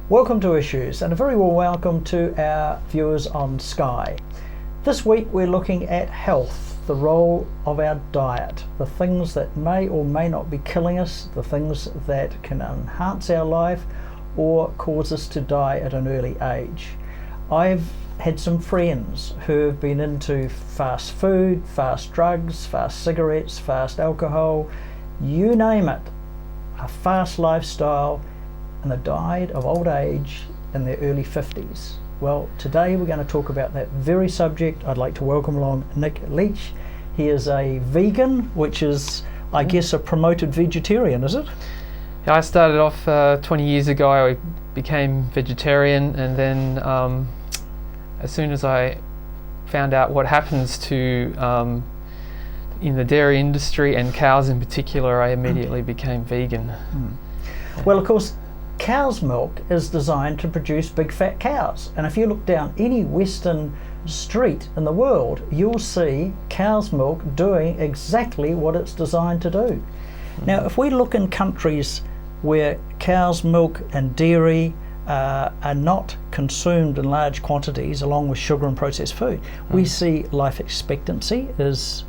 Welcome to Issues, and a very warm welcome to our viewers on Sky. This week we're looking at health, the role of our diet, the things that may or may not be killing us, the things that can enhance our life or cause us to die at an early age. I've had some friends who have been into fast food, fast drugs, fast cigarettes, fast alcohol, you name it, a fast lifestyle, and they died of old age in their early 50s. Well, today we're going to talk about that very subject. I'd like to welcome along Nick Leach. He is a vegan, which is, I guess, a promoted vegetarian, is it? Yeah, I started off 20 years ago. I became vegetarian, and then as soon as I found out what happens to in the dairy industry and cows in particular, I immediately became vegan. Well, of course, cow's milk is designed to produce big fat cows, and if you look down any western street in the world, you'll see cow's milk doing exactly what it's designed to do. Now, if we look in countries where cow's milk and dairy are not consumed in large quantities along with sugar and processed food, we see life expectancy is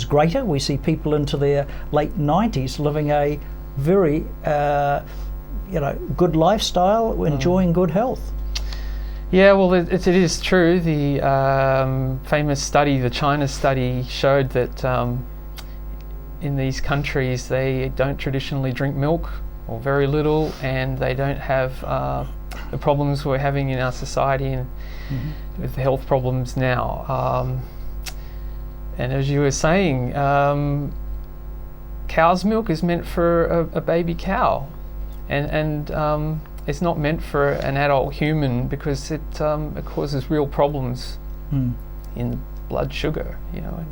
greater. We see people into their late 90s living a very good lifestyle, enjoying good health. Yeah, well, it is true. The famous study, the China study, showed that in these countries they don't traditionally drink milk, or very little, and they don't have the problems we're having in our society and with the health problems now. And as you were saying, cow's milk is meant for a baby cow, and it's not meant for an adult human because it causes real problems in blood sugar, And,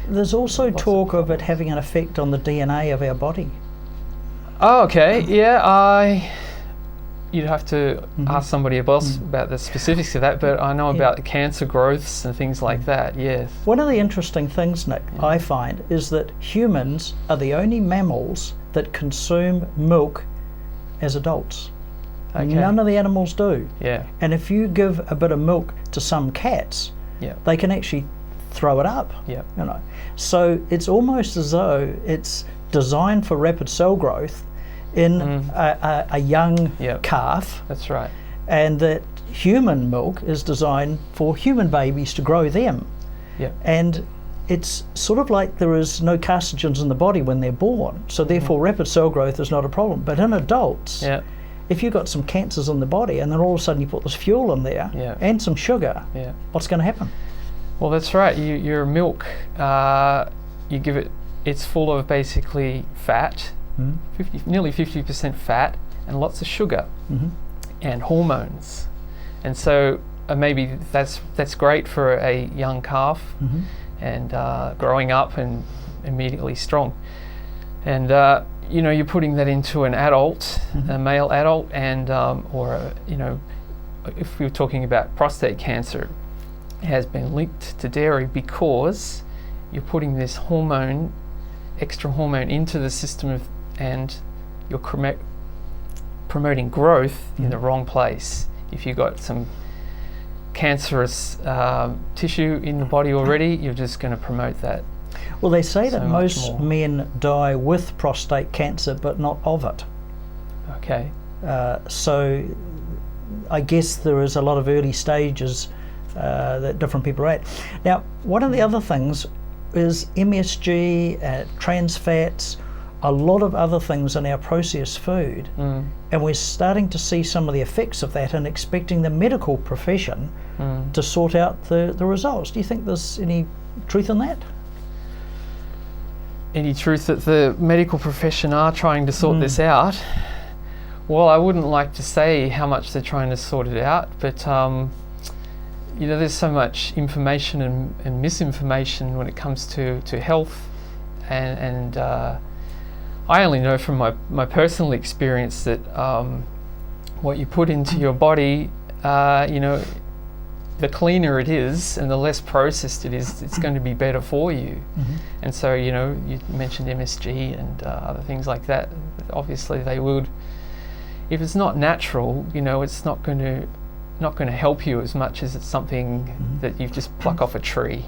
there's also talk of it having an effect on the DNA of our body. Oh, okay. Yeah, you'd have to ask somebody else about the specifics of that, but I know about the cancer growths and things like that, yes. One of the interesting things, Nick, I find, is that humans are the only mammals that consume milk as adults. Okay. None of the animals do. Yeah. And if you give a bit of milk to some cats, they can actually throw it up. Yeah. So it's almost as though it's designed for rapid cell growth in a young calf. That's right. And that human milk is designed for human babies to grow them. Yeah. And it's sort of like there is no carcinogens in the body when they're born, so therefore rapid cell growth is not a problem. But in adults, if you've got some cancers in the body and then all of a sudden you put this fuel in there and some sugar, what's going to happen? Well, that's right. Your milk, you give it, it's full of basically fat, nearly 50% fat, and lots of sugar and hormones. And so maybe that's great for a young calf and growing up and immediately strong. And you're putting that into an adult, a male adult, and if we were talking about prostate cancer, it has been linked to dairy because you're putting this extra hormone into the system and you're promoting growth in the wrong place. If you've got some cancerous tissue in the body already, you're just going to promote that. Well, they say that most men die with prostate cancer, but not of it. Okay. So I guess there is a lot of early stages that different people are at. Now, one of the other things is MSG, trans fats, a lot of other things in our processed food, and we're starting to see some of the effects of that and expecting the medical profession to sort out the results. Do you think there's any truth in that? Any truth that the medical profession are trying to sort this out? Well, I wouldn't like to say how much they're trying to sort it out, but there's so much information and misinformation when it comes to health, and I only know from my personal experience that what you put into your body, the cleaner it is and the less processed it is, it's going to be better for you. And so, you mentioned MSG and other things like that. Obviously, they would if it's not natural, it's not going to help you as much as it's something that you just pluck off a tree.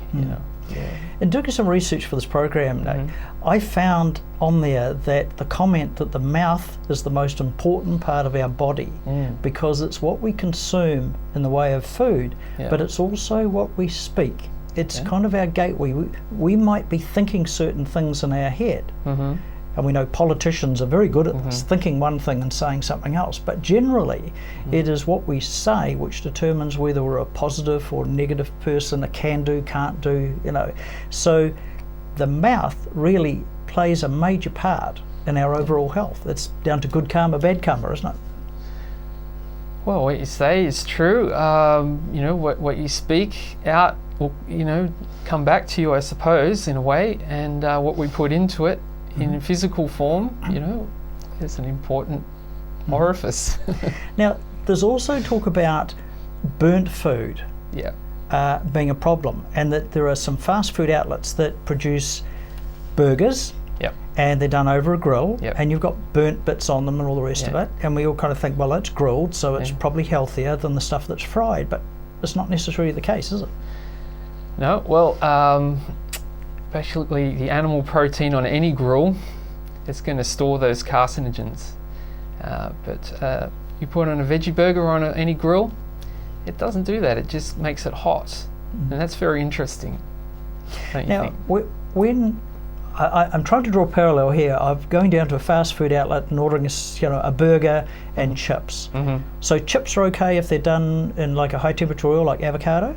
Yeah. In doing some research for this program, Nick, I found on there that the comment that the mouth is the most important part of our body because it's what we consume in the way of food, but it's also what we speak. It's kind of our gateway. We might be thinking certain things in our head, and we know politicians are very good at this, thinking one thing and saying something else, but generally it is what we say which determines whether we're a positive or negative person, a can do, can't do, So the mouth really plays a major part in our overall health. It's down to good karma, bad karma, isn't it? Well, what you say is true. What you speak out will, come back to you, I suppose, in a way, and what we put into it in physical form, is an important orifice. Now, there's also talk about burnt food being a problem, and that there are some fast food outlets that produce burgers, and they're done over a grill, and you've got burnt bits on them and all the rest of it, and we all kind of think, well, it's grilled, so it's probably healthier than the stuff that's fried, but it's not necessarily the case, is it? No, well, basically the animal protein on any grill is going to store those carcinogens, but you put on a veggie burger on any grill, it doesn't do that. It just makes it hot, and that's very interesting. Now, when I'm trying to draw a parallel here, I'm going down to a fast food outlet and ordering a burger and chips. So chips are okay if they're done in like a high temperature oil, like avocado?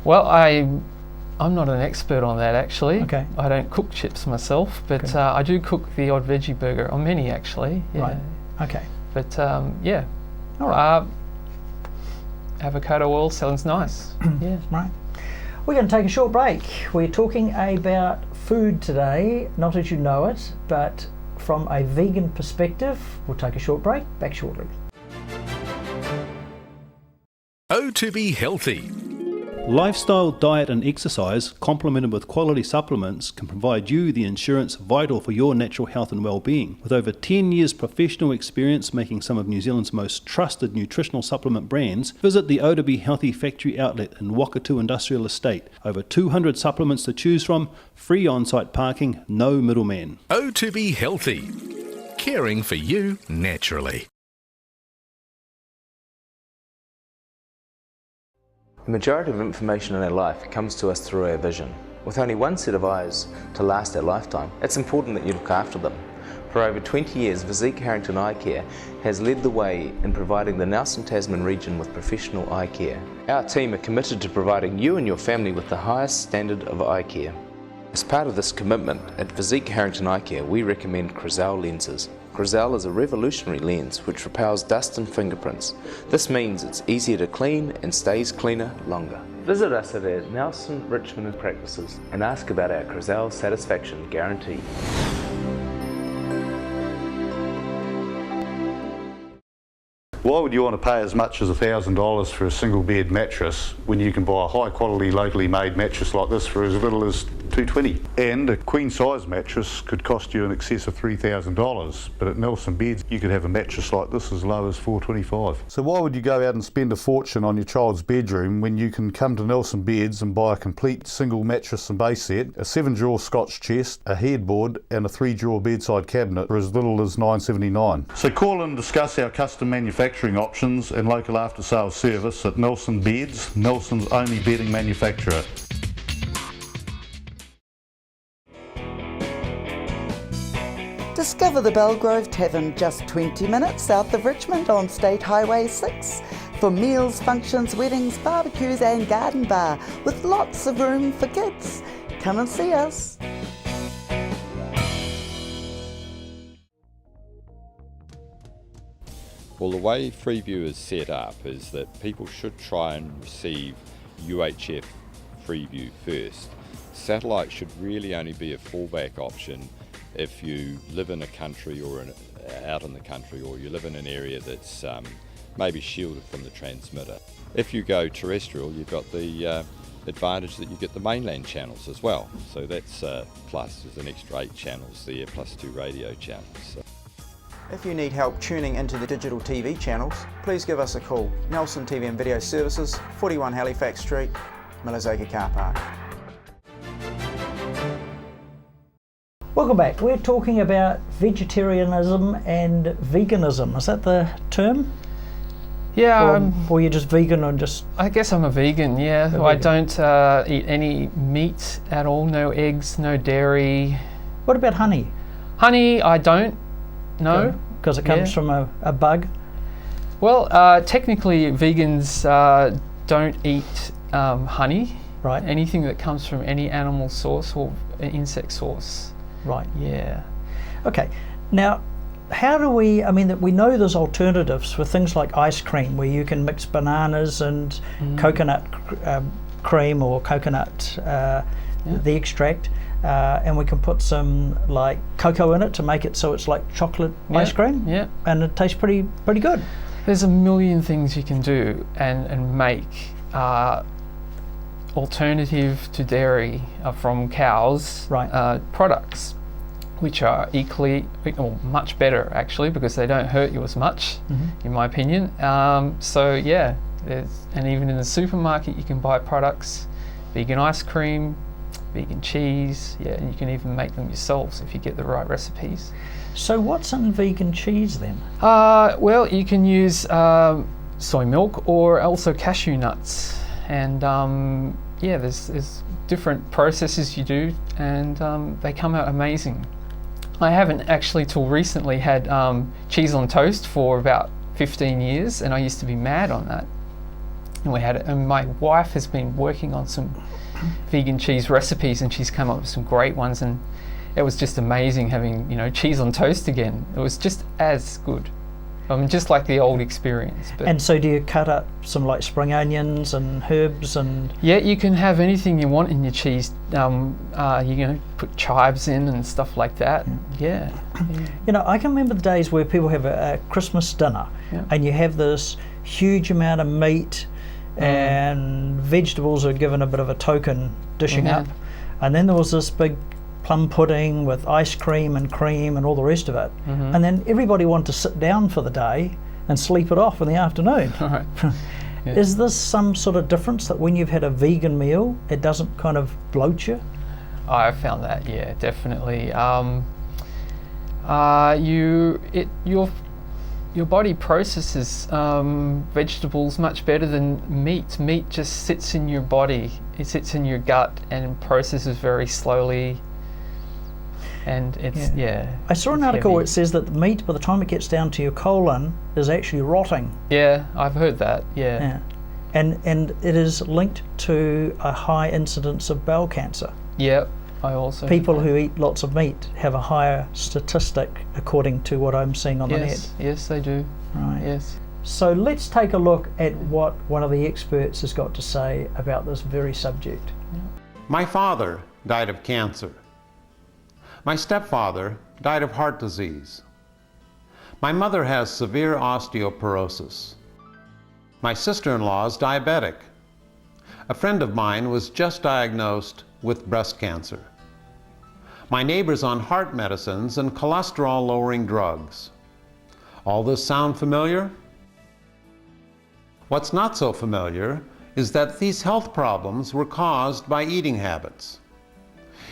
Well, I'm not an expert on that, actually. Okay. I don't cook chips myself, but I do cook the odd veggie burger, on many actually. Yeah. Right. Okay. But yeah. All right. Avocado oil sounds nice. Yeah. Right. We're going to take a short break. We're talking about food today, not as you know it, but from a vegan perspective. We'll take a short break. Back shortly. Oh, to be healthy. Lifestyle, diet and exercise, complemented with quality supplements, can provide you the insurance vital for your natural health and well-being. With over 10 years professional experience making some of New Zealand's most trusted nutritional supplement brands, visit the O to Be Healthy factory outlet in Wakatu Industrial Estate. Over 200 supplements to choose from, free on-site parking, no middleman. Oh, to be healthy. Caring for you naturally. The majority of information in our life comes to us through our vision. With only one set of eyes to last our lifetime, it's important that you look after them. For over 20 years, Physique Harrington Eye Care has led the way in providing the Nelson Tasman region with professional eye care. Our team are committed to providing you and your family with the highest standard of eye care. As part of this commitment, at Physique Harrington Eye Care, we recommend Crizal lenses. Crizal is a revolutionary lens which repels dust and fingerprints. This means it's easier to clean and stays cleaner longer. Visit us at our Nelson, Richmond practices and ask about our Crizal satisfaction guarantee. Why would you want to pay as much as $1,000 for a single bed mattress when you can buy a high quality locally made mattress like this for as little as $220? And a queen size mattress could cost you in excess of $3,000, but at Nelson Beds you could have a mattress like this as low as $425. So why would you go out and spend a fortune on your child's bedroom when you can come to Nelson Beds and buy a complete single mattress and base set, a 7-drawer Scotch chest, a headboard and a 3-drawer bedside cabinet for as little as $979? So call and discuss our custom manufacturing options and local after sales service at Nelson Beds, Nelson's only bedding manufacturer. Discover the Belgrove Tavern just 20 minutes south of Richmond on State Highway 6 for meals, functions, weddings, barbecues and garden bar with lots of room for kids. Come and see us. Well, the way Freeview is set up is that people should try and receive UHF Freeview first. Satellite should really only be a fallback option if you live in a country or out in the country, or you live in an area that's maybe shielded from the transmitter. If you go terrestrial, you've got the advantage that you get the mainland channels as well. So that's plus, there's an extra 8 channels there, plus 2 radio channels. So. If you need help tuning into the digital TV channels, please give us a call. Nelson TV and Video Services, 41 Halifax Street, Milazaka Car Park. Welcome back. We're talking about vegetarianism and veganism. Is that the term? Yeah. Or you're just vegan or just... I guess I'm a vegan, yeah. I don't eat any meat at all, no eggs, no dairy. What about honey? Honey, I don't, no. Because it comes from a bug? Well, technically vegans don't eat honey. Right. Anything that comes from any animal source or insect source. Right. Yeah. Okay. Now, how do we, I mean, we know there's alternatives for things like ice cream where you can mix bananas and coconut cream or coconut, the extract, and we can put some like cocoa in it to make it so it's like chocolate ice cream. Yeah. And it tastes pretty good. There's a million things you can do and make alternative to dairy from cows products, which are equally or much better actually, because they don't hurt you as much, in my opinion. So yeah, and even in the supermarket you can buy products, vegan ice cream, vegan cheese, and you can even make them yourselves if you get the right recipes. So what's in vegan cheese then? Well, you can use soy milk or also cashew nuts, and there's different processes you do, and they come out amazing. I haven't actually till recently had cheese on toast for about 15 years, and I used to be mad on that. And we had it, and my wife has been working on some vegan cheese recipes, and she's come up with some great ones, and it was just amazing having cheese on toast again. It was just as good. I mean, just like the old experience. But and so do you cut up some like spring onions and herbs and... Yeah, you can have anything you want in your cheese. You put chives in and stuff like that. Yeah. I can remember the days where people have a Christmas dinner and you have this huge amount of meat and vegetables are given a bit of a token dishing up. And then there was this big plum pudding with ice cream and all the rest of it. And then everybody wanted to sit down for the day and sleep it off in the afternoon. Right. Is this some sort of difference that when you've had a vegan meal, it doesn't kind of bloat you? I've found that, yeah, definitely. Your body processes vegetables much better than meat. Meat just sits in your body. It sits in your gut and processes very slowly. And it's, I saw an article where it says that the meat, by the time it gets down to your colon, is actually rotting. Yeah, I've heard that, And it is linked to a high incidence of bowel cancer. Yep, I also... People who eat lots of meat have a higher statistic, according to what I'm seeing on the net. Yes, they do. Right. Yes. So let's take a look at what one of the experts has got to say about this very subject. My father died of cancer. My stepfather died of heart disease. My mother has severe osteoporosis. My sister-in-law is diabetic. A friend of mine was just diagnosed with breast cancer. My neighbor's on heart medicines and cholesterol-lowering drugs. All this sound familiar? What's not so familiar is that these health problems were caused by eating habits.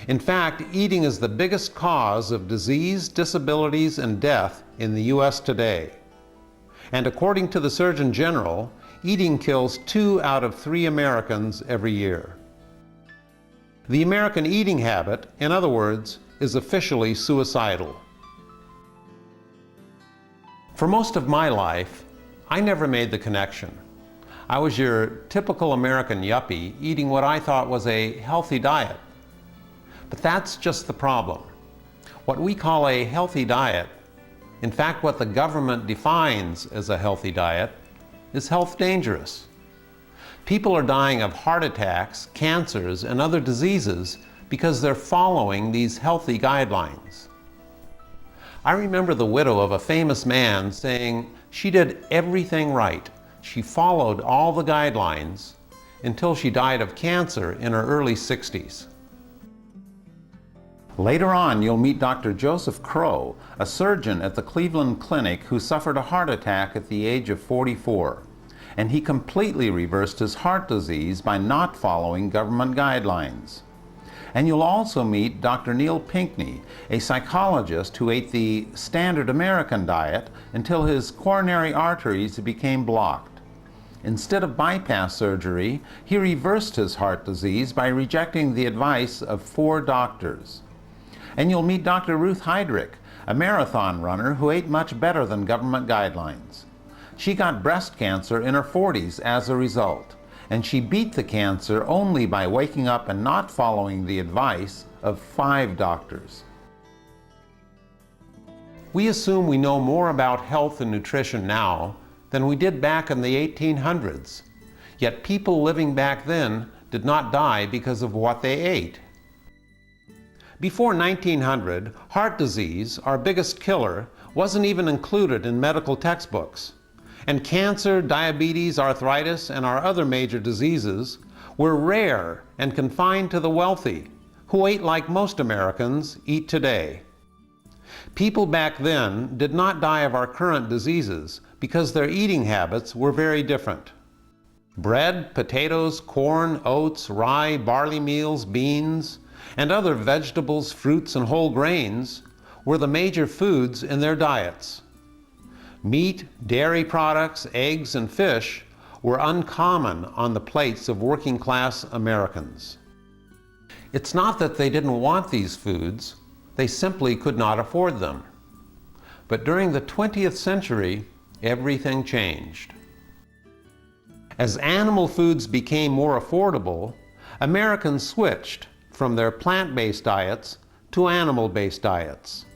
In fact, eating is the biggest cause of disease, disabilities, and death in the U.S. today. And according to the Surgeon General, eating kills 2 out of 3 Americans every year. The American eating habit, in other words, is officially suicidal. For most of my life, I never made the connection. I was your typical American yuppie eating what I thought was a healthy diet. But that's just the problem. What we call a healthy diet, in fact what the government defines as a healthy diet, is health dangerous. People are dying of heart attacks, cancers, and other diseases because they're following these healthy guidelines. I remember the widow of a famous man saying she did everything right. She followed all the guidelines until she died of cancer in her early 60s. Later on, you'll meet Dr. Joseph Crow, a surgeon at the Cleveland Clinic who suffered a heart attack at the age of 44. And he completely reversed his heart disease by not following government guidelines. And you'll also meet Dr. Neil Pinkney, a psychologist who ate the standard American diet until his coronary arteries became blocked. Instead of bypass surgery, he reversed his heart disease by rejecting the advice of 4 doctors. And you'll meet Dr. Ruth Heydrich, a marathon runner who ate much better than government guidelines. She got breast cancer in her 40s as a result, and she beat the cancer only by waking up and not following the advice of 5 doctors. We assume we know more about health and nutrition now than we did back in the 1800s. Yet people living back then did not die because of what they ate. Before 1900, heart disease, our biggest killer, wasn't even included in medical textbooks. And cancer, diabetes, arthritis, and our other major diseases were rare and confined to the wealthy, who ate like most Americans eat today. People back then did not die of our current diseases because their eating habits were very different. Bread, potatoes, corn, oats, rye, barley meals, beans, and other vegetables, fruits, and whole grains were the major foods in their diets. Meat, dairy products, eggs, and fish were uncommon on the plates of working-class Americans. It's not that they didn't want these foods, they simply could not afford them. But during the 20th century, everything changed. As animal foods became more affordable, Americans switched from their plant-based diets to animal-based diets.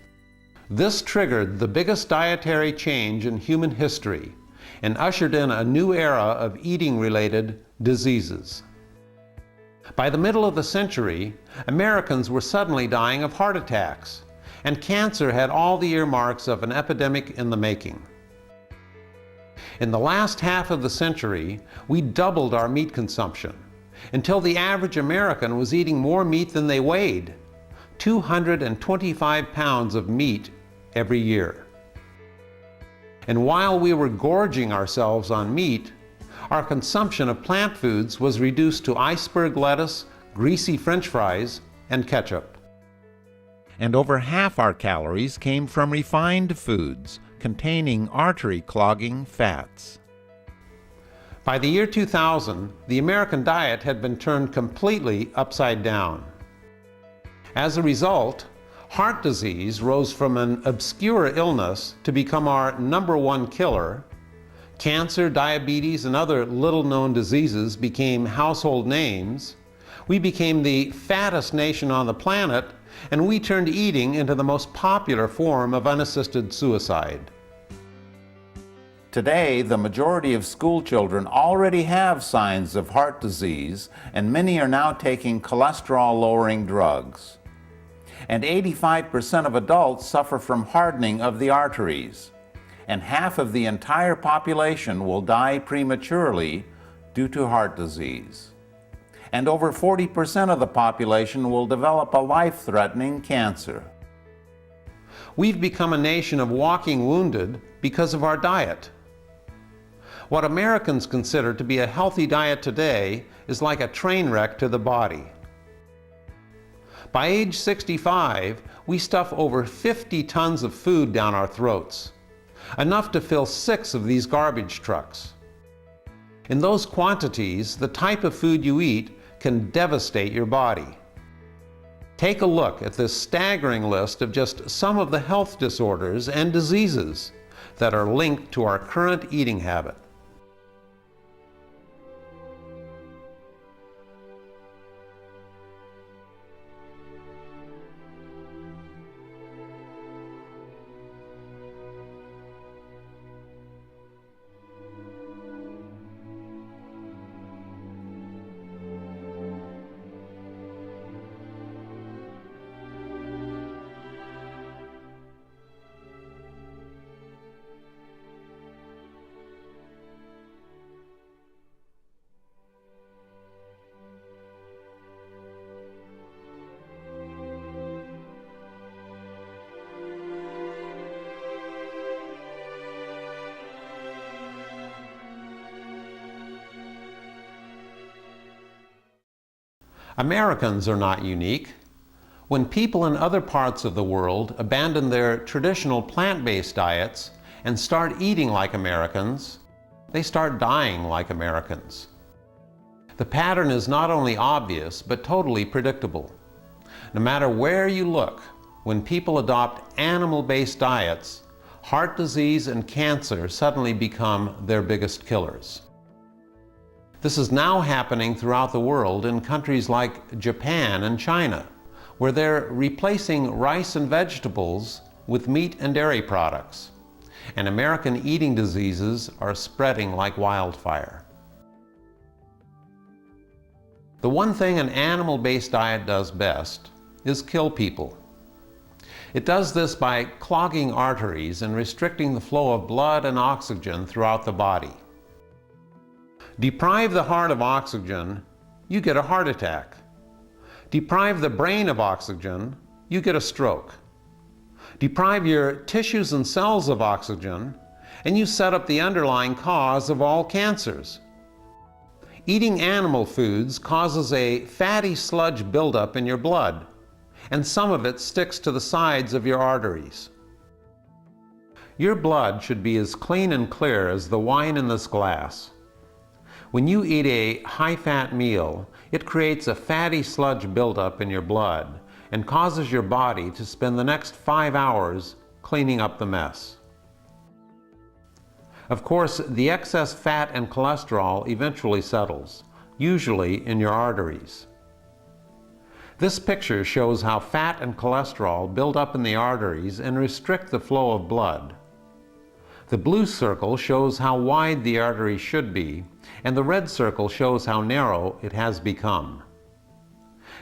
This triggered the biggest dietary change in human history and ushered in a new era of eating-related diseases. By the middle of the century, Americans were suddenly dying of heart attacks, and cancer had all the earmarks of an epidemic in the making. In the last half of the century, we doubled our meat consumption, until the average American was eating more meat than they weighed, 225 pounds of meat every year. And while we were gorging ourselves on meat, our consumption of plant foods was reduced to iceberg lettuce, greasy French fries, and ketchup. And over half our calories came from refined foods containing artery-clogging fats. By the year 2000, the American diet had been turned completely upside down. As a result, heart disease rose from an obscure illness to become our #1 killer. Cancer, diabetes, and other little-known diseases became household names. We became the fattest nation on the planet, and we turned eating into the most popular form of unassisted suicide. Today, the majority of school children already have signs of heart disease, and many are now taking cholesterol-lowering drugs. And 85% of adults suffer from hardening of the arteries, and half of the entire population will die prematurely due to heart disease. And over 40% of the population will develop a life-threatening cancer. We've become a nation of walking wounded because of our diet. What Americans consider to be a healthy diet today is like a train wreck to the body. By age 65, we stuff over 50 tons of food down our throats, enough to fill 6 of these garbage trucks. In those quantities, the type of food you eat can devastate your body. Take a look at this staggering list of just some of the health disorders and diseases that are linked to our current eating habit. Americans are not unique. When people in other parts of the world abandon their traditional plant-based diets and start eating like Americans, they start dying like Americans. The pattern is not only obvious, but totally predictable. No matter where you look, when people adopt animal-based diets, heart disease and cancer suddenly become their biggest killers. This is now happening throughout the world in countries like Japan and China, where they're replacing rice and vegetables with meat and dairy products, and American eating diseases are spreading like wildfire. The one thing an animal-based diet does best is kill people. It does this by clogging arteries and restricting the flow of blood and oxygen throughout the body. Deprive the heart of oxygen, you get a heart attack. Deprive the brain of oxygen, you get a stroke. Deprive your tissues and cells of oxygen, and you set up the underlying cause of all cancers. Eating animal foods causes a fatty sludge buildup in your blood, and some of it sticks to the sides of your arteries. Your blood should be as clean and clear as the wine in this glass. When you eat a high-fat meal, it creates a fatty sludge buildup in your blood and causes your body to spend the next 5 hours cleaning up the mess. Of course, the excess fat and cholesterol eventually settles, usually in your arteries. This picture shows how fat and cholesterol build up in the arteries and restrict the flow of blood. The blue circle shows how wide the artery should be, and the red circle shows how narrow it has become.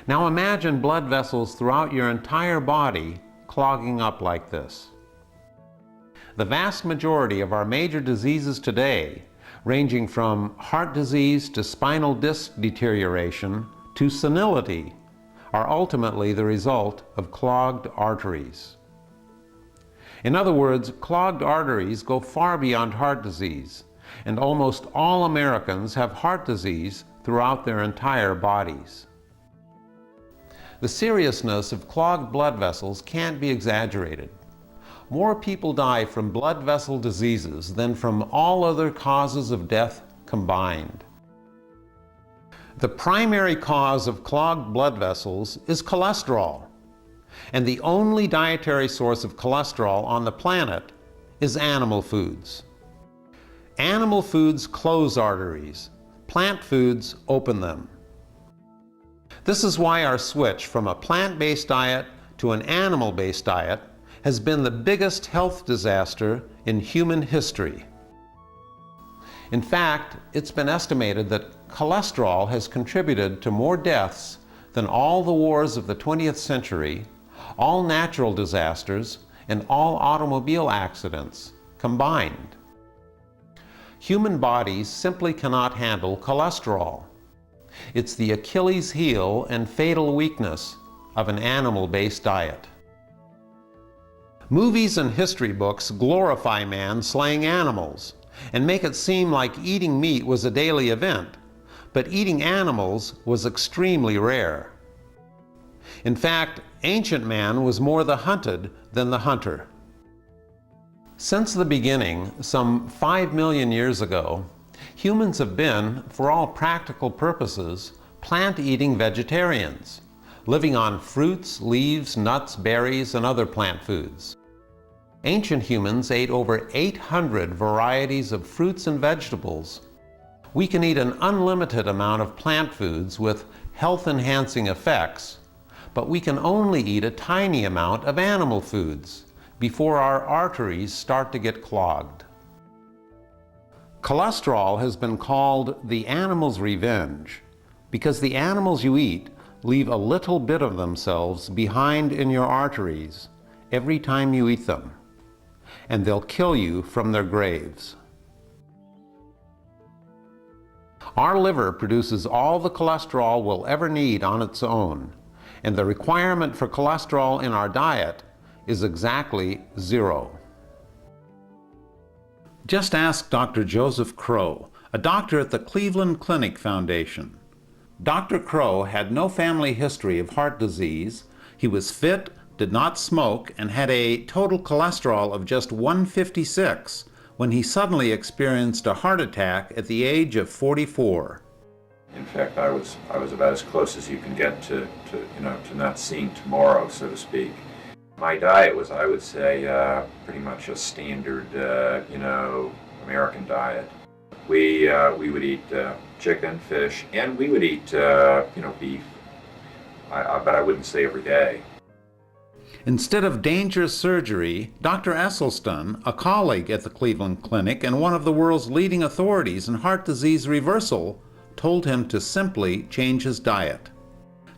Now imagine blood vessels throughout your entire body clogging up like this. The vast majority of our major diseases today, ranging from heart disease to spinal disc deterioration to senility, are ultimately the result of clogged arteries. In other words, clogged arteries go far beyond heart disease, and almost all Americans have heart disease throughout their entire bodies. The seriousness of clogged blood vessels can't be exaggerated. More people die from blood vessel diseases than from all other causes of death combined. The primary cause of clogged blood vessels is cholesterol, and the only dietary source of cholesterol on the planet is animal foods. Animal foods close arteries. Plant foods open them. This is why our switch from a plant-based diet to an animal-based diet has been the biggest health disaster in human history. In fact, it's been estimated that cholesterol has contributed to more deaths than all the wars of the 20th century, all natural disasters, and all automobile accidents combined. Human bodies simply cannot handle cholesterol. It's the Achilles heel and fatal weakness of an animal-based diet. Movies and history books glorify man slaying animals and make it seem like eating meat was a daily event, but eating animals was extremely rare. In fact, ancient man was more the hunted than the hunter. Since the beginning, some 5 million years ago, humans have been, for all practical purposes, plant-eating vegetarians, living on fruits, leaves, nuts, berries, and other plant foods. Ancient humans ate over 800 varieties of fruits and vegetables. We can eat an unlimited amount of plant foods with health-enhancing effects, but we can only eat a tiny amount of animal foods before our arteries start to get clogged. Cholesterol has been called the animal's revenge because the animals you eat leave a little bit of themselves behind in your arteries every time you eat them, and they'll kill you from their graves. Our liver produces all the cholesterol we'll ever need on its own, and the requirement for cholesterol in our diet is exactly 0. Just ask Dr. Joseph Crow, a doctor at the Cleveland Clinic Foundation. Dr. Crow had no family history of heart disease. He was fit, did not smoke, and had a total cholesterol of just 156 when he suddenly experienced a heart attack at the age of 44. In fact, I was about as close as you can get to not seeing tomorrow, so to speak. My diet was, I would say, pretty much a standard, American diet. We would eat chicken, fish, and we would eat, beef. But I wouldn't say every day. Instead of dangerous surgery, Dr. Esselstyn, a colleague at the Cleveland Clinic and one of the world's leading authorities in heart disease reversal, told him to simply change his diet.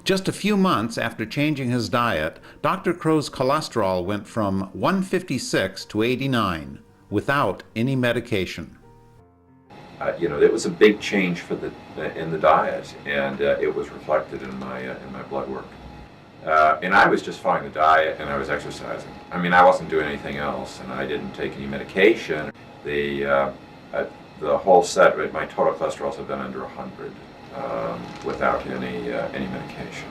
Just a few months after changing his diet, Dr. Crow's cholesterol went from 156 to 89 without any medication. It was a big change in the diet, and it was reflected in my blood work. And I was just following the diet, and I was exercising. I mean, I wasn't doing anything else, and I didn't take any medication. The whole set, my total cholesterol had been under 100 without any medication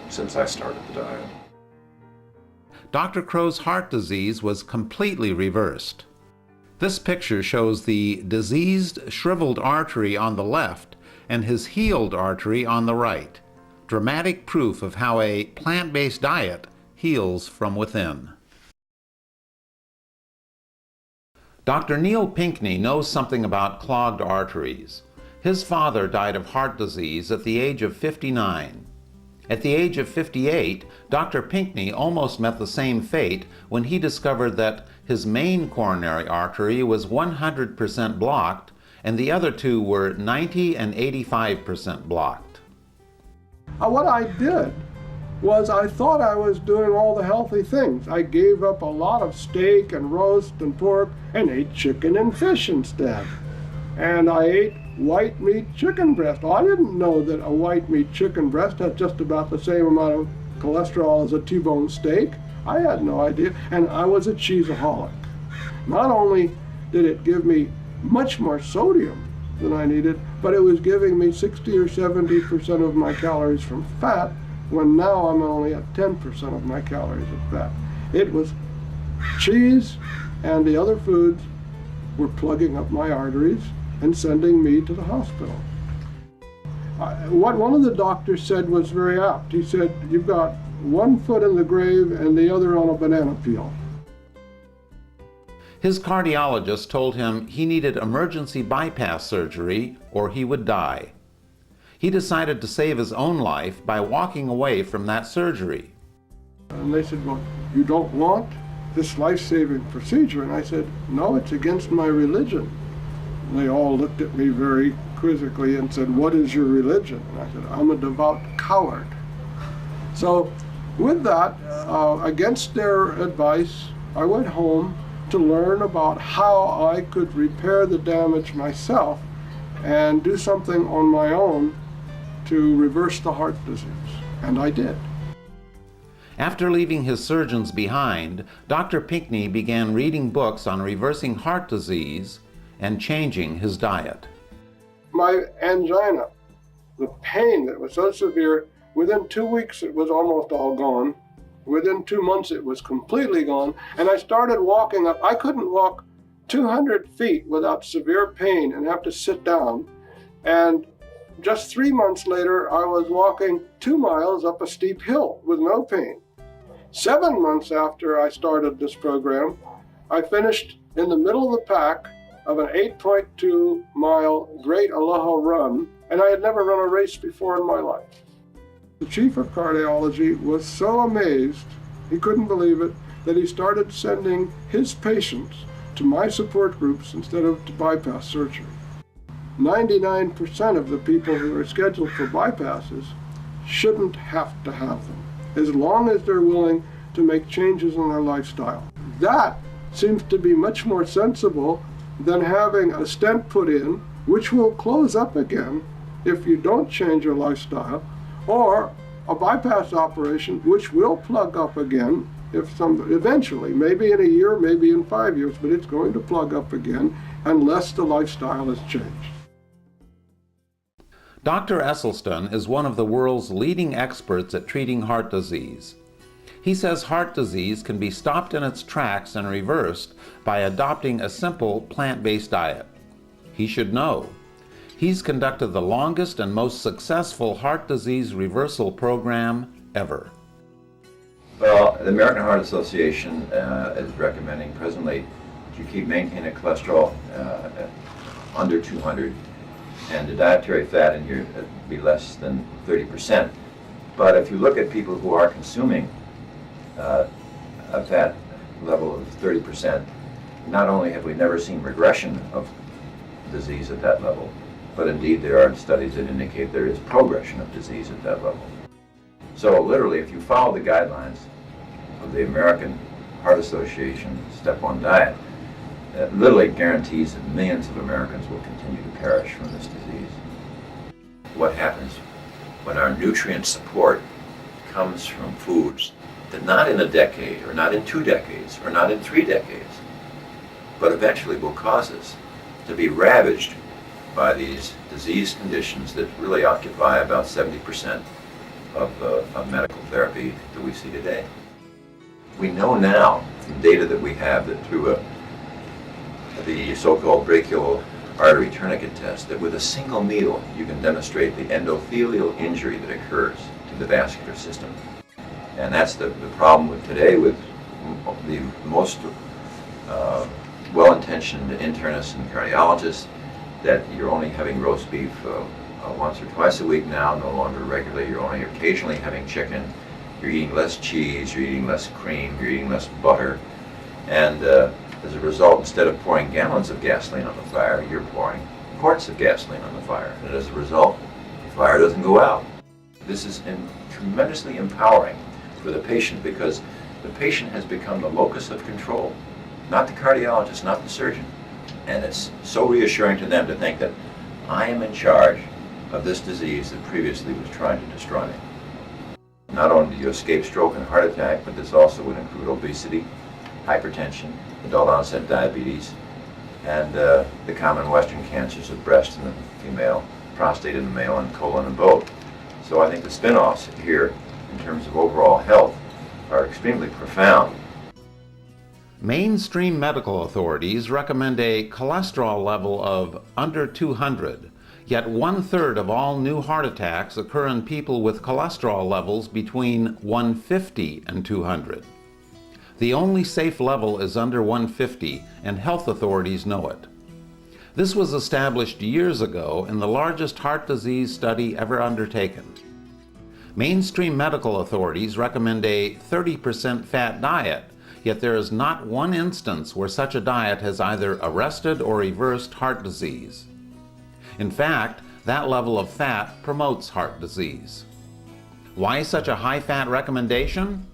since I started the diet. Dr. Crow's heart disease was completely reversed. This picture shows the diseased, shriveled artery on the left and his healed artery on the right. Dramatic proof of how a plant-based diet heals from within. Dr. Neil Pinckney knows something about clogged arteries. His father died of heart disease at the age of 59. At the age of 58, Dr. Pinckney almost met the same fate when he discovered that his main coronary artery was 100% blocked and the other two were 90 and 85% blocked. What I did was I thought I was doing all the healthy things. I gave up a lot of steak and roast and pork and ate chicken and fish instead. And I ate white meat chicken breast. Well, I didn't know that a white meat chicken breast had just about the same amount of cholesterol as a T-bone steak. I had no idea, and I was a cheeseaholic. Not only did it give me much more sodium than I needed, but it was giving me 60 or 70% of my calories from fat, when now I'm only at 10% of my calories of fat. It was cheese and the other foods were plugging up my arteries and sending me to the hospital. What one of the doctors said was very apt. He said, "You've got one foot in the grave and the other on a banana peel." His cardiologist told him he needed emergency bypass surgery or he would die. He decided to save his own life by walking away from that surgery. And they said, "Well, you don't want this life-saving procedure?" And I said, "No, it's against my religion." And they all looked at me very quizzically and said, "What is your religion?" And I said, "I'm a devout coward." So with that, against their advice, I went home to learn about how I could repair the damage myself and do something on my own to reverse the heart disease. And I did. After leaving his surgeons behind, Dr. Pinckney began reading books on reversing heart disease and changing his diet. My angina, the pain that was so severe, within 2 weeks it was almost all gone. Within 2 months it was completely gone, and I started walking up. I couldn't walk 200 feet without severe pain and have to sit down. And just 3 months later, I was walking 2 miles up a steep hill with no pain. 7 months after I started this program, I finished in the middle of the pack of an 8.2 mile Great Aloha run, and I had never run a race before in my life. The chief of cardiology was so amazed, he couldn't believe it, that he started sending his patients to my support groups instead of to bypass surgery. 99% of the people who are scheduled for bypasses shouldn't have to have them, as long as they're willing to make changes in their lifestyle. That seems to be much more sensible than having a stent put in, which will close up again if you don't change your lifestyle, or a bypass operation which will plug up again eventually, maybe in a year, maybe in 5 years, but it's going to plug up again unless the lifestyle is changed. Dr. Esselstyn is one of the world's leading experts at treating heart disease. He says heart disease can be stopped in its tracks and reversed by adopting a simple plant-based diet. He should know. He's conducted the longest and most successful heart disease reversal program ever. Well, the American Heart Association is recommending presently to keep maintaining cholesterol under 200, and the dietary fat in here be less than 30%. But if you look at people who are consuming a fat level of 30%, not only have we never seen regression of disease at that level, but indeed there are studies that indicate there is progression of disease at that level. So literally, if you follow the guidelines of the American Heart Association Step 1 diet, it literally guarantees that millions of Americans will continue to perish from this disease. What happens when our nutrient support comes from foods that not in a decade, or not in 2 decades, or not in 3 decades, but eventually will cause us to be ravaged by these disease conditions that really occupy about 70% of medical therapy that we see today. We know now, from data that we have, that through the so-called brachial artery tourniquet test, that with a single needle you can demonstrate the endothelial injury that occurs to the vascular system. And that's the problem with today with the most well-intentioned internists and cardiologists, that you're only having roast beef once or twice a week now, no longer regularly. You're only occasionally having chicken. You're eating less cheese, you're eating less cream, you're eating less butter. And as a result, instead of pouring gallons of gasoline on the fire, you're pouring quarts of gasoline on the fire. And as a result, the fire doesn't go out. This is tremendously empowering for the patient, because the patient has become the locus of control, not the cardiologist, not the surgeon. And it's so reassuring to them to think that I am in charge of this disease that previously was trying to destroy me. Not only do you escape stroke and heart attack, but this also would include obesity, hypertension, adult onset diabetes, and the common Western cancers of breast in the female, prostate in the male, and colon in both. So I think the spin-offs here, in terms of overall health, are extremely profound. Mainstream medical authorities recommend a cholesterol level of under 200, yet 1/3 of all new heart attacks occur in people with cholesterol levels between 150 and 200. The only safe level is under 150, and health authorities know it. This was established years ago in the largest heart disease study ever undertaken. Mainstream medical authorities recommend a 30% fat diet, yet there is not one instance where such a diet has either arrested or reversed heart disease. In fact, that level of fat promotes heart disease. Why such a high-fat recommendation?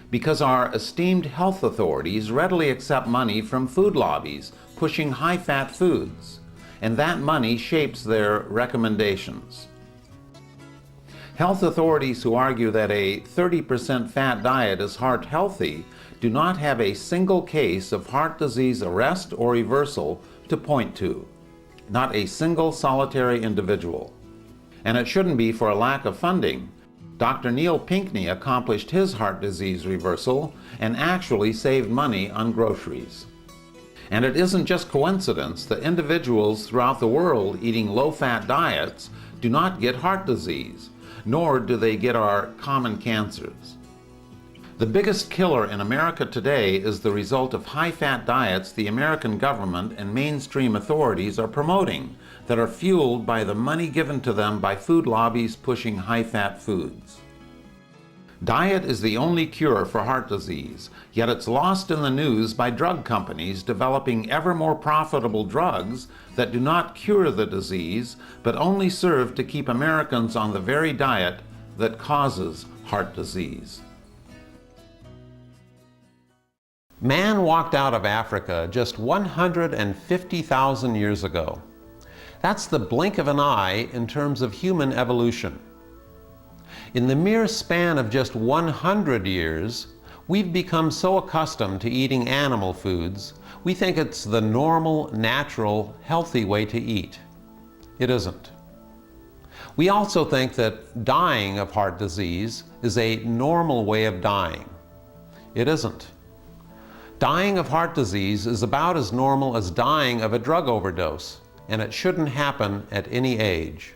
Because our esteemed health authorities readily accept money from food lobbies pushing high-fat foods, and that money shapes their recommendations. Health authorities who argue that a 30% fat diet is heart healthy do not have a single case of heart disease arrest or reversal to point to. Not a single solitary individual. And it shouldn't be for a lack of funding. Dr. Neil Pinckney accomplished his heart disease reversal and actually saved money on groceries. And it isn't just coincidence that individuals throughout the world eating low-fat diets do not get heart disease, nor do they get our common cancers. The biggest killer in America today is the result of high-fat diets the American government and mainstream authorities are promoting that are fueled by the money given to them by food lobbies pushing high-fat foods. Diet is the only cure for heart disease, yet it's lost in the news by drug companies developing ever more profitable drugs that do not cure the disease, but only serve to keep Americans on the very diet that causes heart disease. Man walked out of Africa just 150,000 years ago. That's the blink of an eye in terms of human evolution. In the mere span of just 100 years, we've become so accustomed to eating animal foods, we think it's the normal, natural, healthy way to eat. It isn't. We also think that dying of heart disease is a normal way of dying. It isn't. Dying of heart disease is about as normal as dying of a drug overdose, and it shouldn't happen at any age.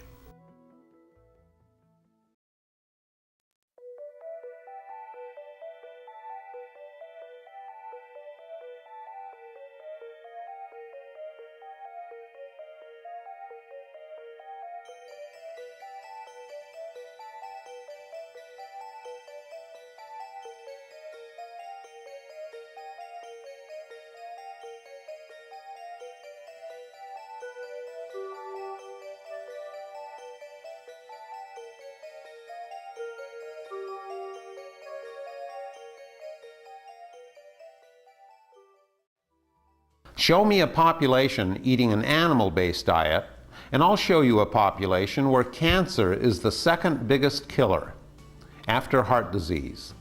Show me a population eating an animal-based diet, and I'll show you a population where cancer is the second biggest killer, after heart disease.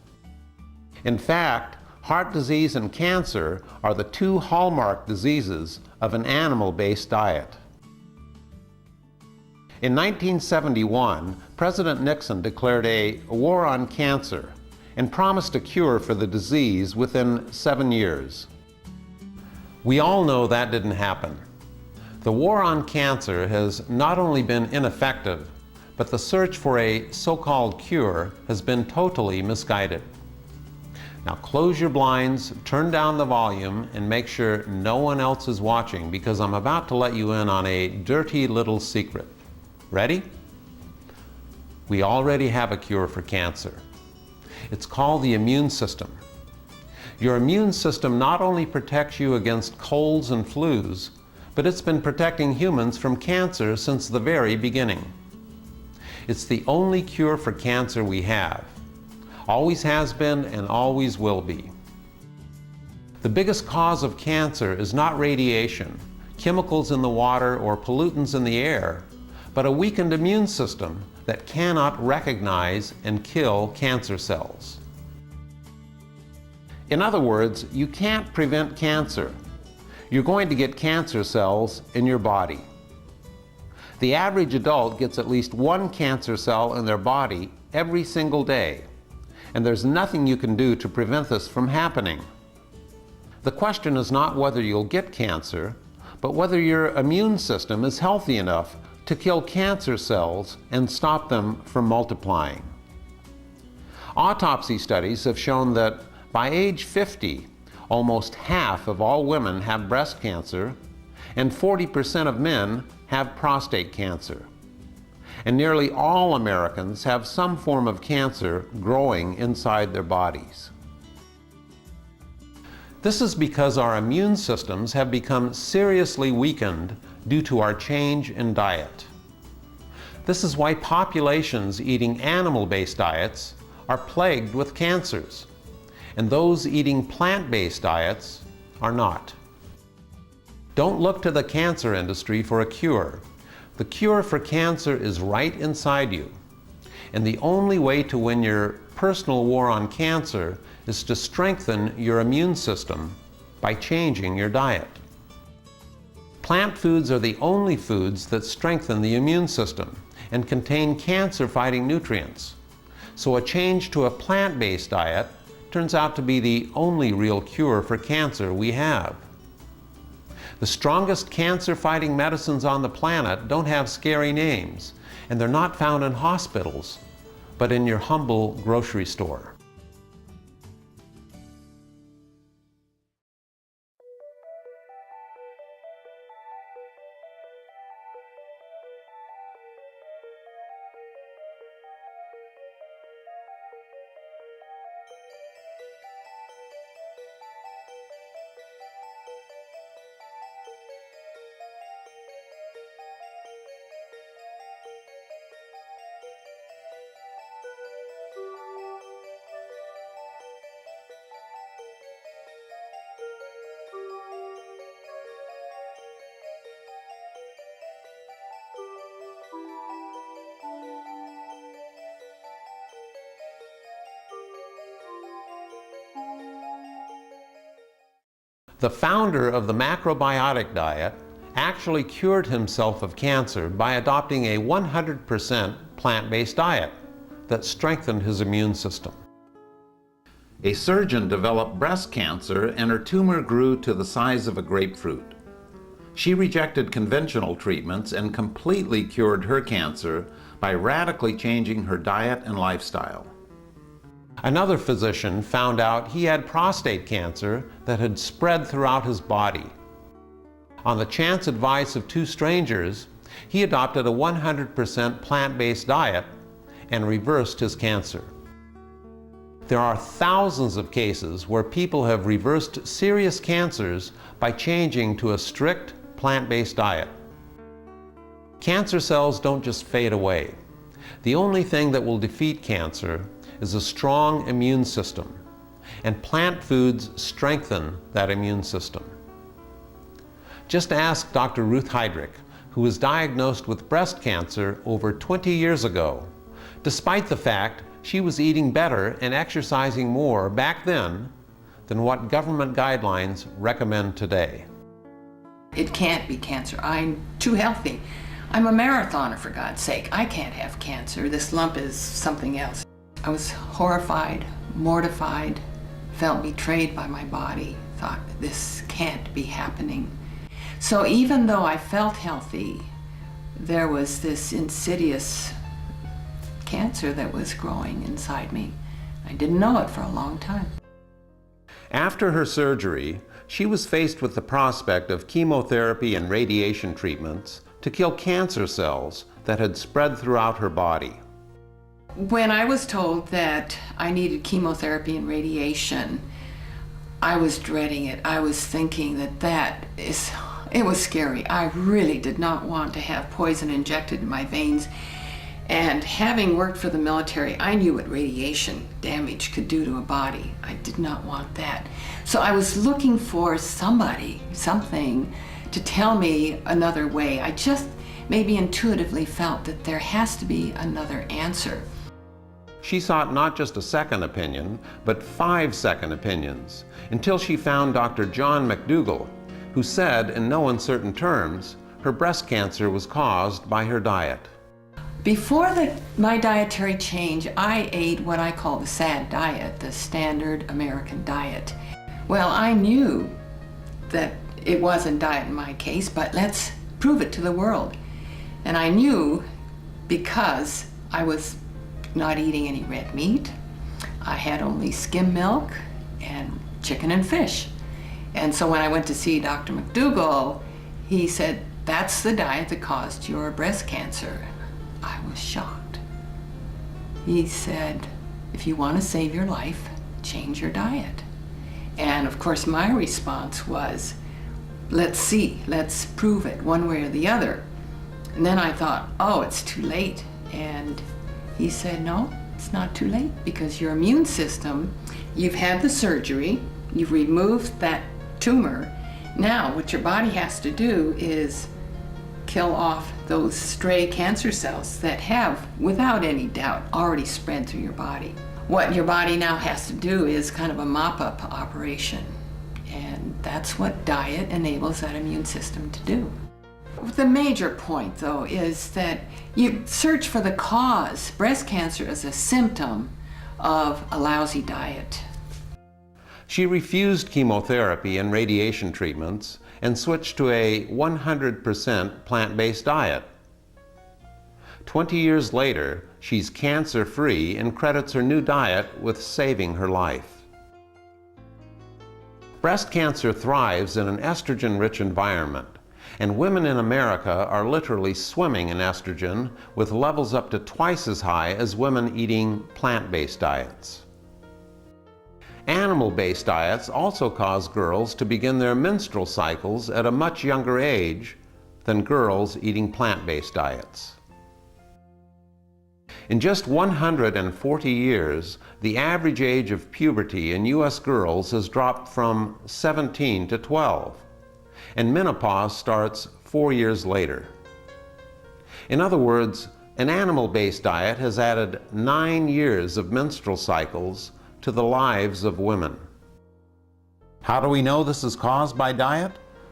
In fact, heart disease and cancer are the two hallmark diseases of an animal-based diet. In 1971, President Nixon declared a war on cancer and promised a cure for the disease within 7 years. We all know that didn't happen. The war on cancer has not only been ineffective, but the search for a so-called cure has been totally misguided. Now close your blinds, turn down the volume, and make sure no one else is watching, because I'm about to let you in on a dirty little secret. Ready? We already have a cure for cancer. It's called the immune system. Your immune system not only protects you against colds and flus, but it's been protecting humans from cancer since the very beginning. It's the only cure for cancer we have. Always has been and always will be. The biggest cause of cancer is not radiation, chemicals in the water, or pollutants in the air, but a weakened immune system that cannot recognize and kill cancer cells. In other words, you can't prevent cancer. You're going to get cancer cells in your body. The average adult gets at least one cancer cell in their body every single day, and there's nothing you can do to prevent this from happening. The question is not whether you'll get cancer, but whether your immune system is healthy enough to kill cancer cells and stop them from multiplying. Autopsy studies have shown that by age 50, almost half of all women have breast cancer, and 40% of men have prostate cancer. And nearly all Americans have some form of cancer growing inside their bodies. This is because our immune systems have become seriously weakened due to our change in diet. This is why populations eating animal-based diets are plagued with cancers, and those eating plant-based diets are not. Don't look to the cancer industry for a cure. The cure for cancer is right inside you. And the only way to win your personal war on cancer is to strengthen your immune system by changing your diet. Plant foods are the only foods that strengthen the immune system and contain cancer-fighting nutrients. So a change to a plant-based diet turns out to be the only real cure for cancer we have. The strongest cancer-fighting medicines on the planet don't have scary names, and they're not found in hospitals, but in your humble grocery store. The founder of the macrobiotic diet actually cured himself of cancer by adopting a 100% plant-based diet that strengthened his immune system. A surgeon developed breast cancer and her tumor grew to the size of a grapefruit. She rejected conventional treatments and completely cured her cancer by radically changing her diet and lifestyle. Another physician found out he had prostate cancer that had spread throughout his body. On the chance advice of two strangers, he adopted a 100% plant-based diet and reversed his cancer. There are thousands of cases where people have reversed serious cancers by changing to a strict plant-based diet. Cancer cells don't just fade away. The only thing that will defeat cancer is a strong immune system, and plant foods strengthen that immune system. Just ask Dr. Ruth Heydrich, who was diagnosed with breast cancer over 20 years ago, despite the fact she was eating better and exercising more back then than what government guidelines recommend today. It can't be cancer. I'm too healthy. I'm a marathoner, for God's sake. I can't have cancer. This lump is something else. I was horrified, mortified, felt betrayed by my body, thought this can't be happening. So even though I felt healthy, there was this insidious cancer that was growing inside me. I didn't know it for a long time. After her surgery, she was faced with the prospect of chemotherapy and radiation treatments to kill cancer cells that had spread throughout her body. When I was told that I needed chemotherapy and radiation, I was dreading it. I was thinking it was scary. I really did not want to have poison injected in my veins. And having worked for the military, I knew what radiation damage could do to a body. I did not want that. So I was looking for something to tell me another way. I just maybe intuitively felt that there has to be another answer. She sought not just a second opinion, but 5 second opinions, until she found Dr. John McDougall, who said in no uncertain terms, her breast cancer was caused by her diet. Before my dietary change, I ate what I call the SAD diet, the standard American diet. Well, I knew that it wasn't diet in my case, but let's prove it to the world. And I knew because I was not eating any red meat, I had only skim milk and chicken and fish. And so when I went to see Dr. McDougall, he said, that's the diet that caused your breast cancer. I was shocked. He said, if you want to save your life, change your diet. And of course my response was, let's see, let's prove it one way or the other. And then I thought, oh, it's too late. And he said, no, it's not too late because your immune system, you've had the surgery, you've removed that tumor. Now what your body has to do is kill off those stray cancer cells that have, without any doubt, already spread through your body. What your body now has to do is kind of a mop-up operation, and that's what diet enables that immune system to do. The major point, though, is that you search for the cause. Breast cancer is a symptom of a lousy diet. She refused chemotherapy and radiation treatments and switched to a 100% plant-based diet. 20 years later, she's cancer-free and credits her new diet with saving her life. Breast cancer thrives in an estrogen-rich environment, and women in America are literally swimming in estrogen with levels up to twice as high as women eating plant-based diets. Animal-based diets also cause girls to begin their menstrual cycles at a much younger age than girls eating plant-based diets. In just 140 years, the average age of puberty in U.S. girls has dropped from 17 to 12, and menopause starts 4 years later. In other words, an animal-based diet has added 9 years of menstrual cycles to the lives of women. How do we know this is caused by diet?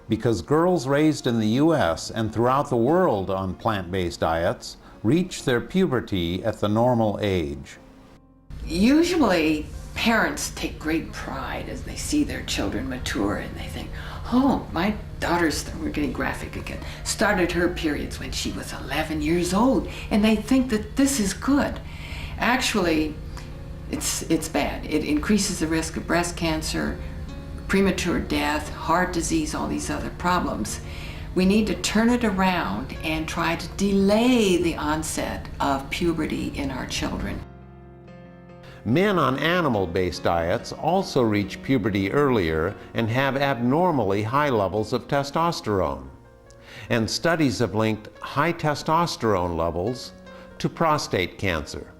because girls raised in the U.S. and throughout the world on plant-based diets reach their puberty at the normal age. Usually, parents take great pride as they see their children mature and they think, oh, my daughter's, we're getting graphic again, started her periods when she was 11 years old, and they think that this is good. Actually, it's bad. It increases the risk of breast cancer, premature death, heart disease, all these other problems. We need to turn it around and try to delay the onset of puberty in our children. Men on animal-based diets also reach puberty earlier and have abnormally high levels of testosterone. And studies have linked high testosterone levels to prostate cancer.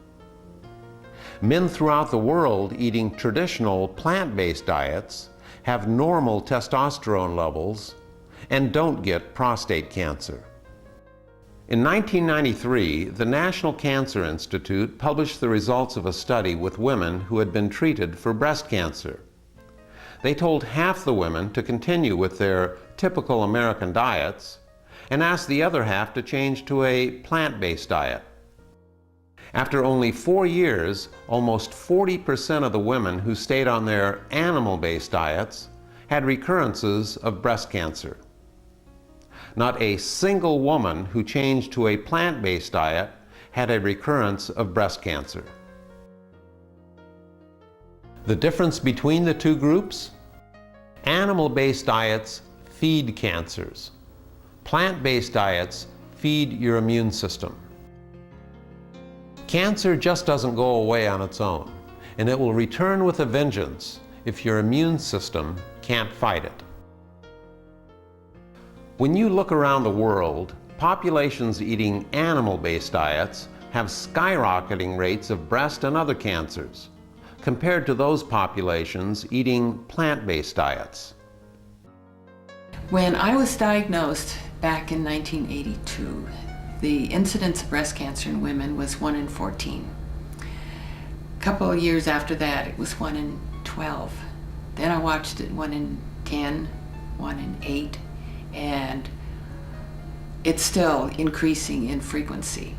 Men throughout the world eating traditional plant-based diets have normal testosterone levels and don't get prostate cancer. In 1993, the National Cancer Institute published the results of a study with women who had been treated for breast cancer. They told half the women to continue with their typical American diets and asked the other half to change to a plant-based diet. After only 4 years, almost 40% of the women who stayed on their animal-based diets had recurrences of breast cancer. Not a single woman who changed to a plant-based diet had a recurrence of breast cancer. The difference between the two groups? Animal-based diets feed cancers. Plant-based diets feed your immune system. Cancer just doesn't go away on its own, and it will return with a vengeance if your immune system can't fight it. When you look around the world, populations eating animal-based diets have skyrocketing rates of breast and other cancers, compared to those populations eating plant-based diets. When I was diagnosed back in 1982, the incidence of breast cancer in women was 1 in 14. A couple of years after that, it was 1 in 12. Then I watched it 1 in 10, 1 in 8, and it's still increasing in frequency.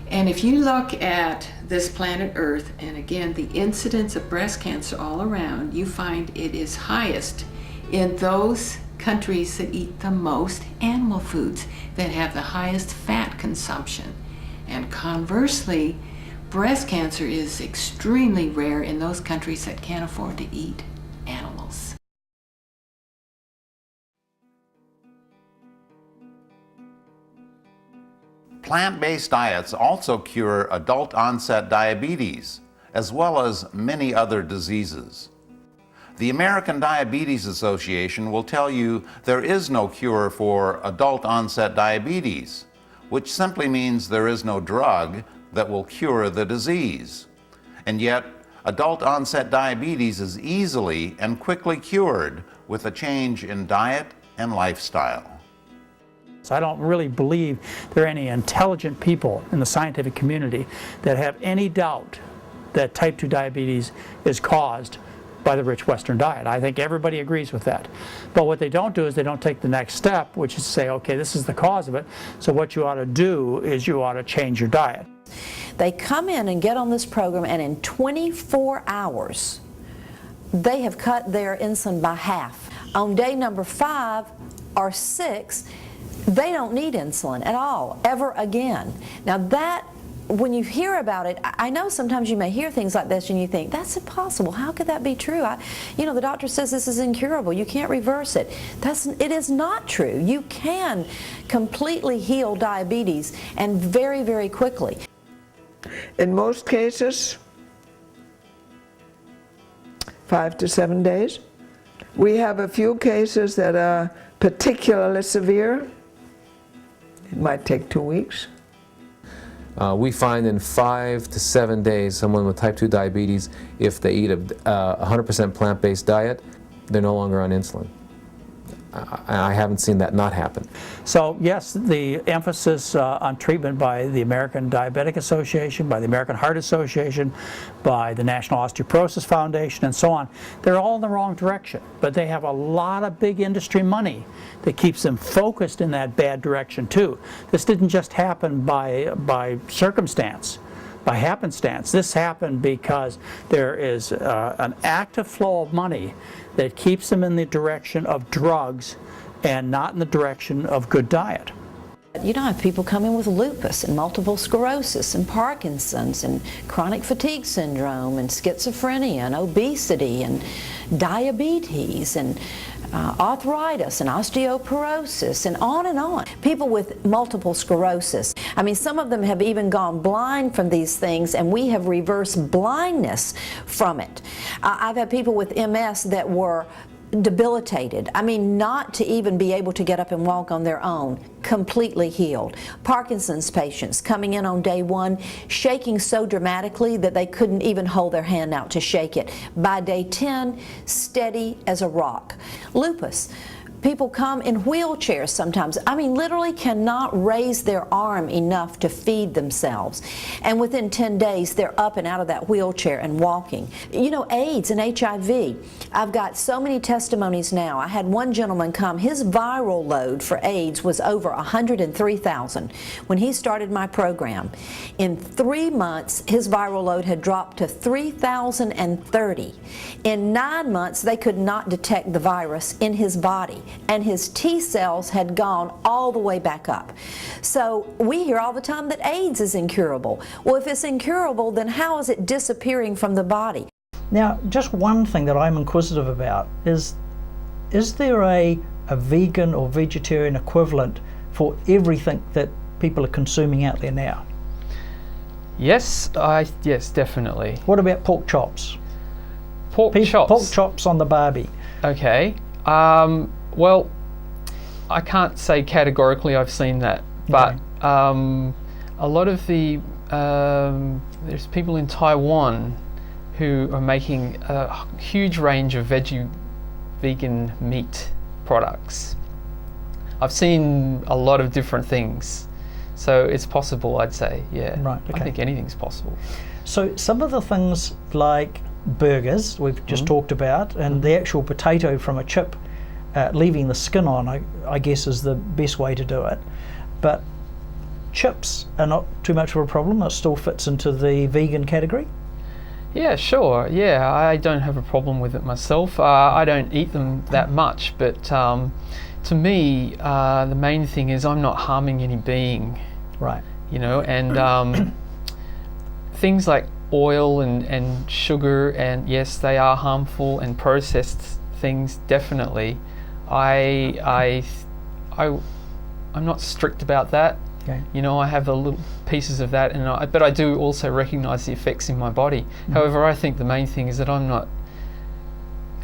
And if you look at this planet Earth, and again, the incidence of breast cancer all around, you find it is highest in those countries that eat the most animal foods, that have the highest fat consumption. And conversely, breast cancer is extremely rare in those countries that can't afford to eat animals. Plant-based diets also cure adult-onset diabetes, as well as many other diseases. The American Diabetes Association will tell you there is no cure for adult-onset diabetes, which simply means there is no drug that will cure the disease. And yet, adult-onset diabetes is easily and quickly cured with a change in diet and lifestyle. So I don't really believe there are any intelligent people in the scientific community that have any doubt that type 2 diabetes is caused by the rich Western diet. I think everybody agrees with that. But what they don't do is they don't take the next step, which is to say, okay, this is the cause of it, so what you ought to do is you ought to change your diet. They come in and get on this program, and in 24 hours, they have cut their insulin by half. On day number 5 or 6, they don't need insulin at all, ever again. Now that, when you hear about it, I know sometimes you may hear things like this and you think, that's impossible, how could that be true? The doctor says this is incurable, you can't reverse it. It is not true. You can completely heal diabetes, and very, very quickly. In most cases, 5 to 7 days. We have a few cases that are particularly severe. It might take 2 weeks. We find in 5 to 7 days someone with type 2 diabetes, if they eat a 100% plant-based diet, they're no longer on insulin. I haven't seen that not happen. So yes, the emphasis on treatment by the American Diabetic Association, by the American Heart Association, by the National Osteoporosis Foundation, and so on, they're all in the wrong direction. But they have a lot of big industry money that keeps them focused in that bad direction too. This didn't just happen by circumstance, by happenstance. This happened because there is an active flow of money that keeps them in the direction of drugs and not in the direction of good diet. You know, I have people come in with lupus and multiple sclerosis and Parkinson's and chronic fatigue syndrome and schizophrenia and obesity and diabetes and arthritis and osteoporosis and on and on. People with multiple sclerosis. I mean, some of them have even gone blind from these things, and we have reversed blindness from it. I've had people with MS that were debilitated. I mean, not to even be able to get up and walk on their own, completely healed. Parkinson's patients coming in on day one, shaking so dramatically that they couldn't even hold their hand out to shake it. By day 10, steady as a rock. Lupus. People come in wheelchairs sometimes. I mean, literally cannot raise their arm enough to feed themselves. And within 10 days, they're up and out of that wheelchair and walking. You know, AIDS and HIV. I've got so many testimonies now. I had one gentleman come, his viral load for AIDS was over 103,000 when he started my program. In 3 months, his viral load had dropped to 3,030. In 9 months, they could not detect the virus in his body, and his T cells had gone all the way back up. So we hear all the time that AIDS is incurable. Well, if it's incurable, then how is it disappearing from the body? Now, just one thing that I'm inquisitive about is there a vegan or vegetarian equivalent for everything that people are consuming out there now? Yes, yes, definitely. What about pork chops? Pork chops? Pork chops on the barbie. Okay. Well, I can't say categorically I've seen that, but a lot of the there's people in Taiwan who are making a huge range of vegan meat products. I've seen a lot of different things, so it's possible, I'd say. Yeah, right. Okay. I think anything's possible. So some of the things like burgers we've just talked about, and the actual potato from a chip, leaving the skin on, I guess, is the best way to do it. But chips are not too much of a problem. It still fits into the vegan category. Yeah, sure. Yeah, I don't have a problem with it myself. I don't eat them that much, but to me, the main thing is I'm not harming any being. Right. You know, and things like oil and sugar, and yes, they are harmful, and processed things definitely. I'm not strict about that. Okay. You know, I have the little pieces of that, but I do also recognise the effects in my body. However, I think the main thing is that I'm not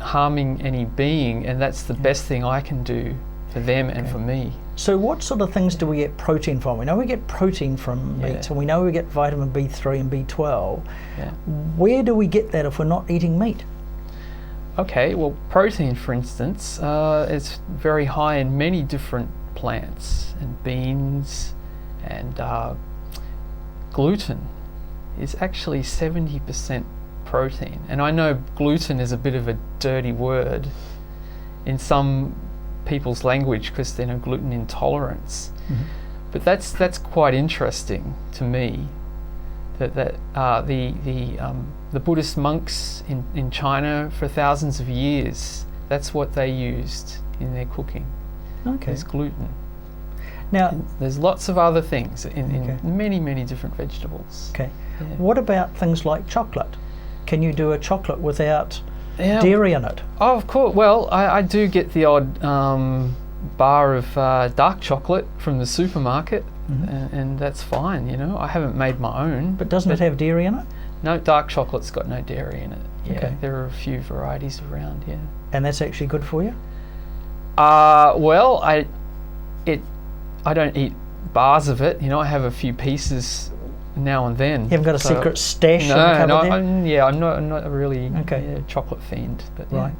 harming any being, and that's the best thing I can do for them and for me. So what sort of things do we get protein from? We know we get protein from meat, and we know we get vitamin B3 and B12. Yeah. Where do we get that if we're not eating meat? Okay, well, protein, for instance, is very high in many different plants and beans, and gluten is actually 70% protein. And I know gluten is a bit of a dirty word in some people's language because they're gluten intolerance. But that's quite interesting to me. That the Buddhist monks in China for thousands of years, that's what they used in their cooking. Okay. Is gluten. Now, and there's lots of other things in many different vegetables. Okay. Yeah. What about things like chocolate? Can you do a chocolate without dairy in it? Oh, of course. Well, I do get the odd bar of dark chocolate from the supermarket, and that's fine, you know. I haven't made my own. But doesn't it have dairy in it? No, dark chocolate's got no dairy in it. Yeah, Okay. There are a few varieties around, yeah. And that's actually good for you? Well, I don't eat bars of it, you know. I have a few pieces now and then. You haven't got a secret stash? No, in the cupboard there? I'm not really a chocolate fiend. But right.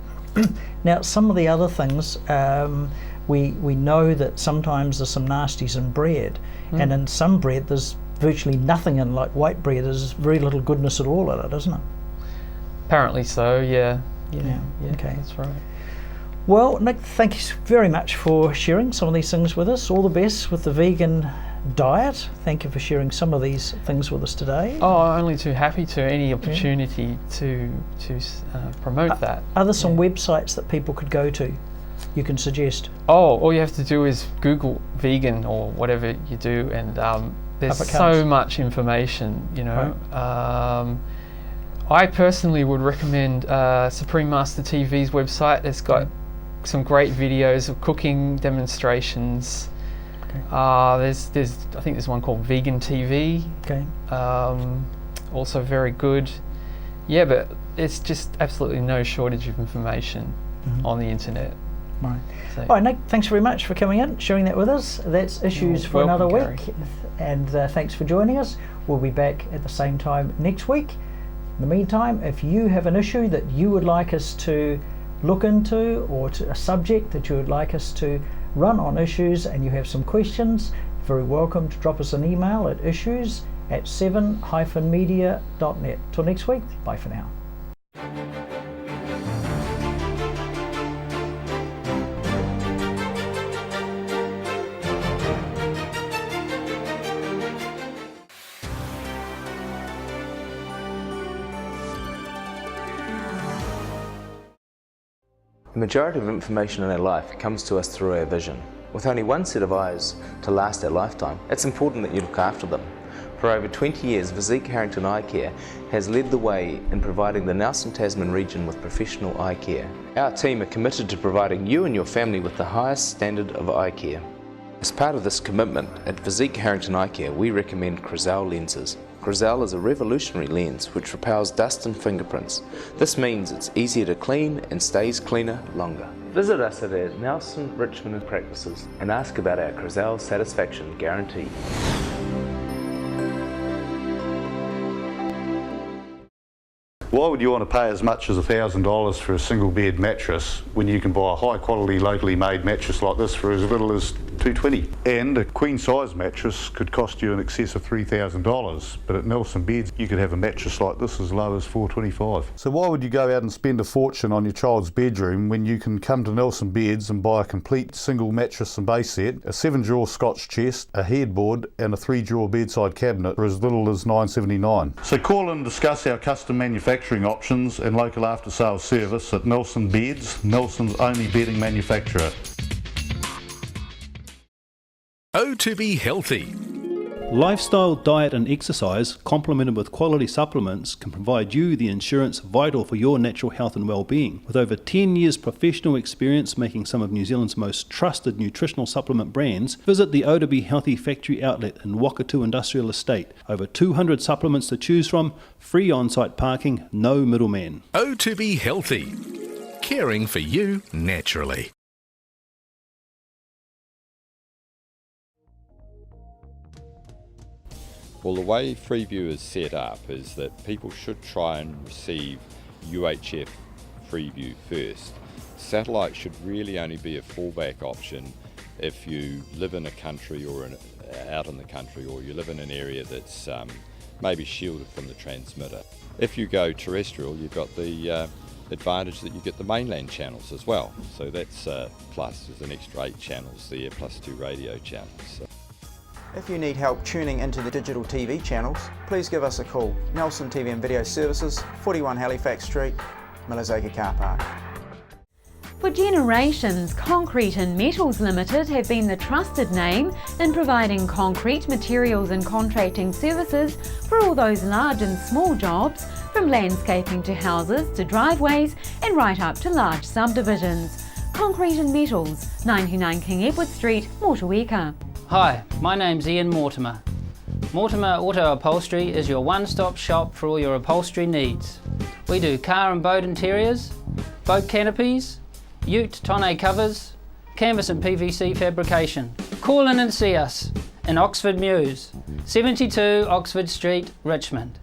Now, some of the other things, we know that sometimes there's some nasties in bread, and in some bread there's virtually nothing in, like white bread. There's very little goodness at all in it, isn't it? Apparently so, yeah. Okay, that's right. Well, Nick, thank you very much for sharing some of these things with us. All the best with the vegan diet. Thank you for sharing some of these things with us today. Oh, only too happy to. Any opportunity to promote that. Are there some websites that people could go to you can suggest? Oh, all you have to do is Google vegan or whatever you do, and there's so much information, you know. Right. I personally would recommend Supreme Master TV's website. It's got some great videos of cooking demonstrations. There's I think there's one called Vegan TV. Okay. Also very good. Yeah, but it's just absolutely no shortage of information on the internet. Right. So, all right, Nick, thanks very much for coming in, sharing that with us. that's Issues for another week. And thanks for joining us. We'll be back at the same time next week. In the meantime, if you have an issue that you would like us to look into, or to a subject that you would like us to run on Issues, and you have some questions, you're very welcome to drop us an email at issues@7-media.net. Till next week, bye for now. The majority of information in our life comes to us through our vision. With only one set of eyes to last our lifetime, it's important that you look after them. For over 20 years, Physique Harrington Eye Care has led the way in providing the Nelson Tasman region with professional eye care. Our team are committed to providing you and your family with the highest standard of eye care. As part of this commitment, at Physique Harrington Eye Care, we recommend Crizal lenses. Crizal is a revolutionary lens which repels dust and fingerprints. This means it's easier to clean and stays cleaner longer. Visit us at our Nelson, Richmond and practices and ask about our Crizal satisfaction guarantee. Why would you want to pay as much as $1,000 for a single bed mattress when you can buy a high quality locally made mattress like this for as little as $220? And a queen size mattress could cost you in excess of $3,000, but at Nelson Beds you could have a mattress like this as low as $425. So why would you go out and spend a fortune on your child's bedroom when you can come to Nelson Beds and buy a complete single mattress and base set, a 7-drawer Scotch chest, a headboard and a 3-drawer bedside cabinet for as little as $979? So call and discuss our custom manufacturing options and local after sales service at Nelson Beds, Nelson's only bedding manufacturer. Oh, to be healthy. Lifestyle, diet and exercise, complemented with quality supplements, can provide you the insurance vital for your natural health and well-being. With over 10 years professional experience making some of New Zealand's most trusted nutritional supplement brands, visit the O2B Healthy Factory Outlet in Wakatu Industrial Estate. Over 200 supplements to choose from, free on-site parking, no middleman. Oh, to be healthy. Caring for you naturally. Well, the way Freeview is set up is that people should try and receive UHF Freeview first. Satellite should really only be a fallback option if you live in a country or out in the country, or you live in an area that's maybe shielded from the transmitter. If you go terrestrial, you've got the advantage that you get the mainland channels as well. So that's plus, there's an extra 8 channels there, plus 2 radio channels. So. If you need help tuning into the digital TV channels, please give us a call. Nelson TV and Video Services, 41 Halifax Street, Milazaka Car Park. For generations, Concrete and Metals Limited have been the trusted name in providing concrete materials and contracting services for all those large and small jobs, from landscaping to houses to driveways and right up to large subdivisions. Concrete and Metals, 99 King Edward Street, Motueka. Hi, my name's Ian Mortimer. Mortimer Auto Upholstery is your one-stop shop for all your upholstery needs. We do car and boat interiors, boat canopies, ute tonneau covers, canvas and PVC fabrication. Call in and see us in Oxford Mews, 72 Oxford Street, Richmond.